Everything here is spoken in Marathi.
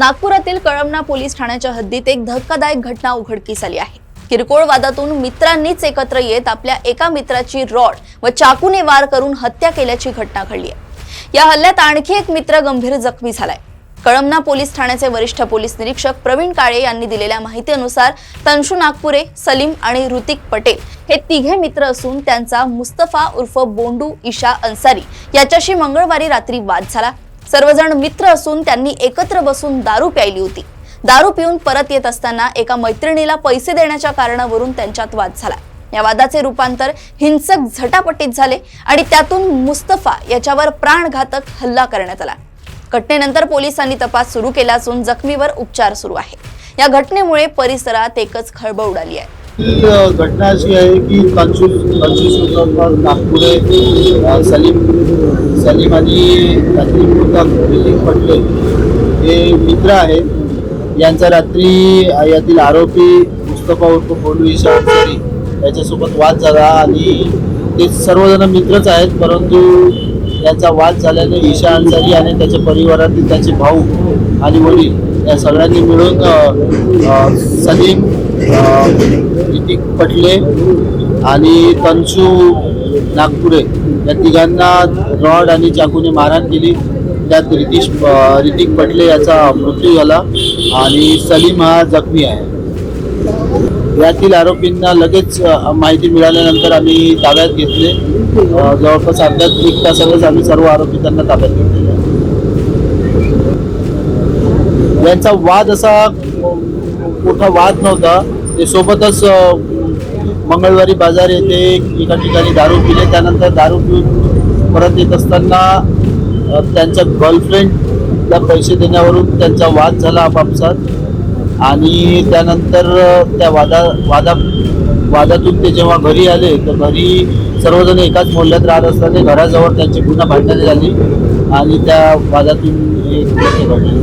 नागपुरातील कळमना पोलीस ठाण्याच्या हद्दीत एक धक्कादायक घटना उघडकीस आली आहे। किरकोळ वादातून मित्रांनीच एकत्र येत आपल्या एका मित्राची रॉड व चाकूने वार करून हत्या केल्याची घटना घडली आहे। या हल्ल्यात आणखी एक मित्र गंभीर जखमी झालाय। कळमना पोलीस ठाण्याचे वरिष्ठ पोलीस निरीक्षक प्रवीण काळे यांनी दिलेल्या माहितीनुसार तंशू नागपुरे, सलीम आणि ऋतिक पटेल हे तिघे मित्र असून त्यांचा मुस्तफा उर्फ बोंडू ईशा अन्सारी याच्याशी मंगळवारी रात्री वाद झाला। सर्वजण मित्र असून त्यांनी एकत्र बसून दारू प्यायली होती। दारू पिऊन परत येत असताना एका मैत्रिणीला पैसे देण्याच्या कारणावरून त्यांच्यात वाद झाला। या वादाचे रूपांतर हिंसक झटापटीत झाले आणि त्यातून मुस्तफा याच्यावर प्राणघातक हल्ला करण्यात आला। घटनेनंतर पोलिसांनी तपास सुरू केला असून जखमीवर उपचार सुरू आहे। या घटनेमुळे परिसरात एकच खळबळ उडाली आहे। ही घटना अशी आहे की तंशू नागपुरे, सलीम आणि ऋतिक पटेल हे मित्र आहेत। यांचा रात्री यातील आरोपी मुस्तफा उर्फ बोंडू ईशा अन्सारी याच्यासोबत वाद झाला आणि ते सर्वजण मित्रच आहेत, परंतु याचा वाद झाल्याने ईशा अन्सारी आणि त्याच्या परिवारातील त्याचे भाऊ आणि वडील या सगळ्यांनी मिळून सलीम, ऋतिक पटेल आणि तंशू नागपुरे या तिघांना रॉड आणि चाकूने मारहाण केली। त्यात ऋतिक पटेल याचा मृत्यू झाला आणि सलीम हा जखमी आहे। यातील आरोपींना लगेच माहिती मिळाल्यानंतर आम्ही ताब्यात घेतले। जवळपास अर्ध्या एक तासातच आम्ही सर्व आरोपी त्यांना ताब्यात घेतलेले आहे। यांचा वाद असा मोठा वाद नव्हता, ते सोबतच मंगळवारी बाजार येथे एका ठिकाणी दारू पिले। त्यानंतर दारू पिऊन परत येत असताना त्यांच्या गर्लफ्रेंडला पैसे देण्यावरून त्यांचा वाद झाला आपापसात आणि त्यानंतर त्या वादातून ते जेव्हा घरी आले तर घरी सर्वजण एकाच मोहल्ल्यात राहत असताना घराजवळ त्यांची पुन्हा भांडणे झाली आणि त्या वादातून एक घडली।